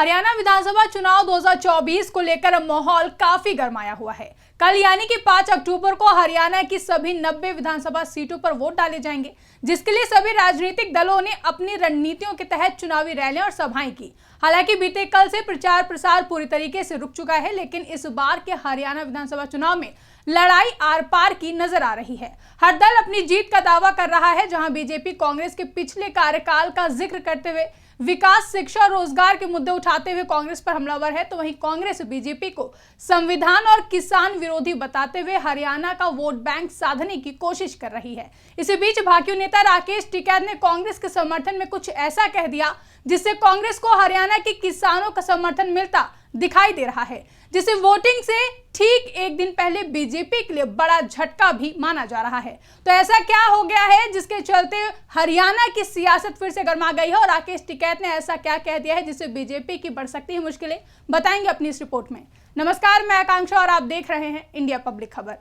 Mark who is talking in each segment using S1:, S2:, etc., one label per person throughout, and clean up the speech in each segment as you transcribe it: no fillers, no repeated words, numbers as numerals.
S1: हरियाणा विधानसभा चुनाव 2024 को लेकर माहौल काफी गरमाया हुआ है। कल यानी कि 5 अक्टूबर को हरियाणा की सभी 90 विधानसभा सीटों पर वोट डाले जाएंगे, जिसके लिए सभी राजनीतिक दलों ने अपनी रणनीतियों के तहत चुनावी रैलियां और सभाएं की। हालांकि बीते कल से प्रचार प्रसार पूरी तरीके से रुक चुका है, लेकिन इस बार के हरियाणा विधानसभा चुनाव में लड़ाई आर पार की नजर आ रही है। हर दल अपनी जीत का दावा कर रहा है। जहां बीजेपी कांग्रेस के पिछले कार्यकाल का जिक्र करते हुए विकास, शिक्षा और रोजगार के मुद्दे उठाते हुए कांग्रेस पर हमलावर है, तो वहीं कांग्रेस बीजेपी को संविधान और किसान विरोधी बताते हुए हरियाणा का वोट बैंक साधने की कोशिश कर रही है। इसी बीच भाकियू नेता राकेश टिकैत ने कांग्रेस के समर्थन में कुछ ऐसा कह दिया जिससे कांग्रेस को हरियाणा के किसानों का समर्थन मिलता दिखाई दे रहा है, जिसे वोटिंग से ठीक एक दिन पहले बीजेपी के लिए बड़ा झटका भी माना जा रहा है। तो ऐसा क्या हो गया है जिसके चलते हरियाणा की सियासत फिर से गर्मा गई है और राकेश टिकैत ने ऐसा क्या कह दिया है जिससे बीजेपी की बढ़ सकती है मुश्किलें, बताएंगे अपनी इस रिपोर्ट में। नमस्कार, मैं आकांक्षा और आप देख रहे हैं इंडिया पब्लिक खबर।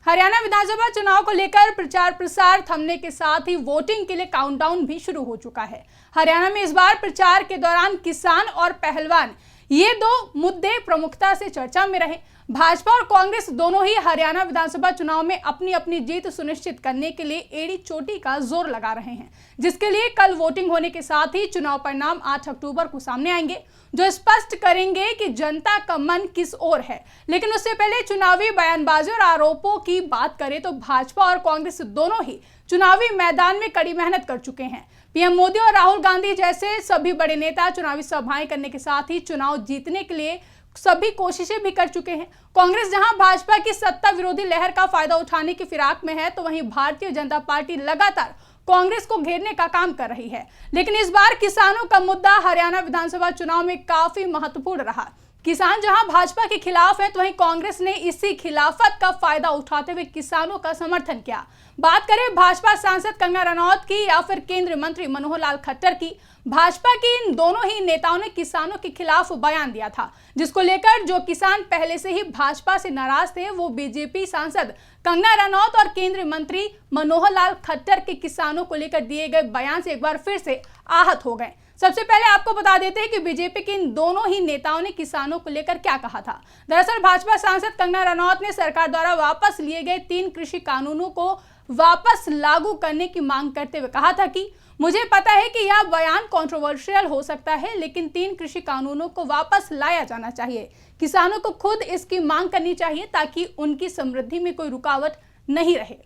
S1: हरियाणा विधानसभा चुनाव को लेकर प्रचार प्रसार थमने के साथ ही वोटिंग के लिए काउंटडाउन भी शुरू हो चुका है। हरियाणा में इस बार प्रचार के दौरान किसान और पहलवान, ये दो मुद्दे प्रमुखता से चर्चा में रहे। भाजपा और कांग्रेस दोनों ही हरियाणा विधानसभा चुनाव में अपनी अपनी जीत सुनिश्चित करने के लिए एड़ी चोटी का जोर लगा रहे हैं, जिसके लिए कल वोटिंग होने के साथ ही चुनाव परिणाम 8 अक्टूबर को सामने आएंगे, जो स्पष्ट करेंगे कि जनता का मन किस ओर है। लेकिन उससे पहले चुनावी बयानबाजी और आरोपों की बात करें तो भाजपा और कांग्रेस दोनों ही चुनावी मैदान में कड़ी मेहनत कर चुके हैं। पीएम मोदी और राहुल गांधी जैसे सभी बड़े नेता चुनावी सभाएं करने के साथ ही चुनाव जीतने के लिए सभी कोशिशें भी कर चुके हैं। कांग्रेस जहां भाजपा की सत्ता विरोधी लहर का फायदा उठाने की फिराक में है, तो वहीं भारतीय जनता पार्टी लगातार कांग्रेस को घेरने का काम कर रही है। लेकिन इस बार किसानों का मुद्दा हरियाणा विधानसभा चुनाव में काफी महत्वपूर्ण रहा। किसान जहां भाजपा के खिलाफ है, तो वहीं कांग्रेस ने इसी खिलाफत का फायदा उठाते हुए किसानों का समर्थन किया। बात करें भाजपा सांसद कंगना रनौत की या फिर केंद्रीय मंत्री मनोहर लाल खट्टर की, भाजपा के इन दोनों ही नेताओं ने किसानों के खिलाफ बयान दिया था, जिसको लेकर जो किसान पहले से ही भाजपा से नाराज थे, वो बीजेपी सांसद कंगना रनौत और केंद्रीय मंत्री मनोहर लाल खट्टर के किसानों को लेकर दिए गए बयान से एक बार फिर से आहत हो गए। सबसे पहले आपको बता देते हैं कि बीजेपी के इन दोनों ही नेताओं ने किसानों को लेकर क्या कहा था। दरअसल भाजपा सांसद कंगना रनौत ने सरकार द्वारा वापस लिए गए 3 कृषि कानूनों को वापस लागू करने की मांग करते हुए कहा था कि मुझे पता है कि यह बयान कंट्रोवर्शियल हो सकता है, लेकिन 3 कृषि कानूनों को वापस लाया जाना चाहिए। किसानों को खुद इसकी मांग करनी चाहिए ताकि उनकी समृद्धि में कोई रुकावट नहीं रहे।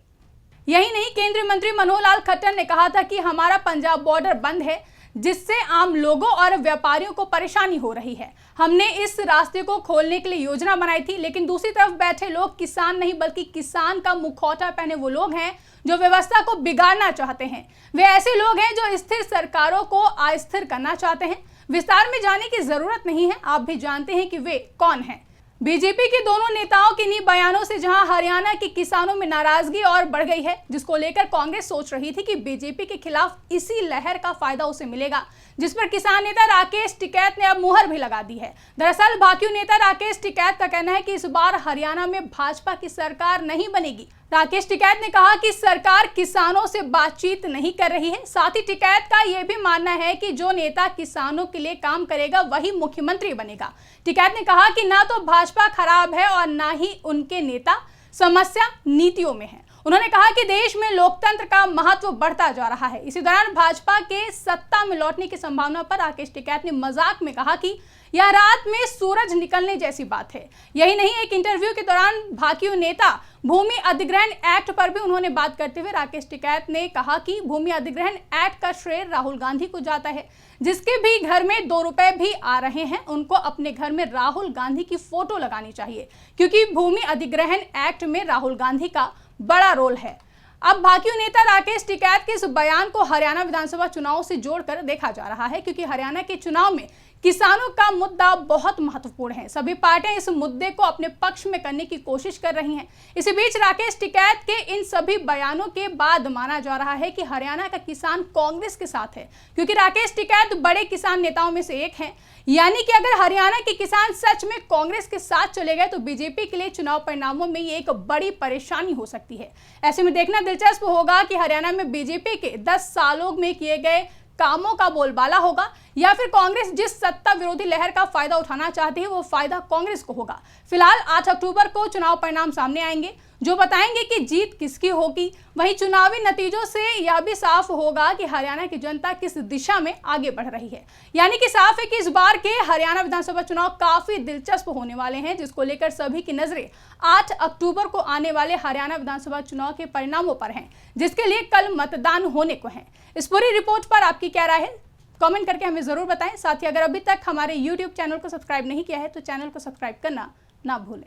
S1: यही नहीं, केंद्रीय मंत्री मनोहर लाल खट्टर ने कहा था कि हमारा पंजाब बॉर्डर बंद है, जिससे आम लोगों और व्यापारियों को परेशानी हो रही है। हमने इस रास्ते को खोलने के लिए योजना बनाई थी, लेकिन दूसरी तरफ बैठे लोग किसान नहीं बल्कि किसान का मुखौटा पहने वो लोग हैं जो व्यवस्था को बिगाड़ना चाहते हैं। वे ऐसे लोग हैं जो स्थिर सरकारों को अस्थिर करना चाहते हैं। विस्तार में जाने की जरूरत नहीं है, आप भी जानते हैं कि वे कौन हैं। बीजेपी के दोनों नेताओं के इन्हीं बयानों से जहां हरियाणा के किसानों में नाराजगी और बढ़ गई है, जिसको लेकर कांग्रेस सोच रही थी कि बीजेपी के खिलाफ इसी लहर का फायदा उसे मिलेगा, जिस पर किसान नेता राकेश टिकैत ने अब मुहर भी लगा दी है। दरअसल भाकियू नेता राकेश टिकैत का कहना है कि इस बार हरियाणा में भाजपा की सरकार नहीं बनेगी। राकेश टिकैत ने कहा कि सरकार किसानों से बातचीत नहीं कर रही है। साथ ही टिकैत का यह भी मानना है कि जो नेता किसानों के लिए काम करेगा वही मुख्यमंत्री बनेगा। टिकैत ने कहा कि ना तो भाजपा खराब है और ना ही उनके नेता, समस्या नीतियों में है। उन्होंने कहा कि देश में लोकतंत्र का महत्व बढ़ता जा रहा है। इसी दौरान भाजपा के सत्ता में लौटने की संभावना पर राकेश टिकैत ने मजाक में कहा कि यह रात में सूरज निकलने जैसी बात है। यही नहीं, एक इंटरव्यू के दौरान भाकियू नेता भूमि अधिग्रहण एक्ट पर भी उन्होंने बात करते हुए राकेश टिकैत ने कहा कि भूमि अधिग्रहण एक्ट का श्रेय राहुल गांधी को जाता है। जिसके भी घर में 2 रुपए भी आ रहे हैं, उनको अपने घर में राहुल गांधी की फोटो लगानी चाहिए, क्योंकि भूमि अधिग्रहण एक्ट में राहुल गांधी का बड़ा रोल है। अब भाकियू नेता राकेश टिकैत के इस बयान को हरियाणा विधानसभा चुनाव से जोड़कर देखा जा रहा है, क्योंकि हरियाणा के चुनाव में किसानों का मुद्दा बहुत महत्वपूर्ण है। सभी पार्टियां इस मुद्दे को अपने पक्ष में करने की कोशिश कर रही हैं। इसी बीच राकेश टिकैत के इन सभी बयानों के बाद माना जा रहा है कि हरियाणा का किसान कांग्रेस के साथ है, क्योंकि राकेश टिकैत बड़े किसान नेताओं में से एक हैं। यानी कि अगर हरियाणा के किसान सच में कांग्रेस के साथ चले गए तो बीजेपी के लिए चुनाव परिणामों में ये एक बड़ी परेशानी हो सकती है। ऐसे में देखना दिलचस्प होगा कि हरियाणा में बीजेपी के 10 सालों में किए गए कामों का बोलबाला होगा या फिर कांग्रेस जिस सत्ता विरोधी लहर का फायदा उठाना चाहती है वो फायदा कांग्रेस को होगा। फिलहाल 8 अक्टूबर को चुनाव परिणाम सामने आएंगे जो बताएंगे कि जीत किसकी होगी। वहीं चुनावी नतीजों से यह भी साफ होगा कि हरियाणा की जनता किस दिशा में आगे बढ़ रही है। यानी कि साफ है कि इस बार के हरियाणा विधानसभा चुनाव काफी दिलचस्प होने वाले हैं, जिसको लेकर सभी की नजरें 8 अक्टूबर को आने वाले हरियाणा विधानसभा चुनाव के परिणामों पर हैं, जिसके लिए कल मतदान होने को है। इस पूरी रिपोर्ट पर आपकी क्या राय है, कमेंट करके हमें जरूर बताएं। साथ ही अगर अभी तक हमारे YouTube चैनल को सब्सक्राइब नहीं किया है तो चैनल को सब्सक्राइब करना ना भूलें।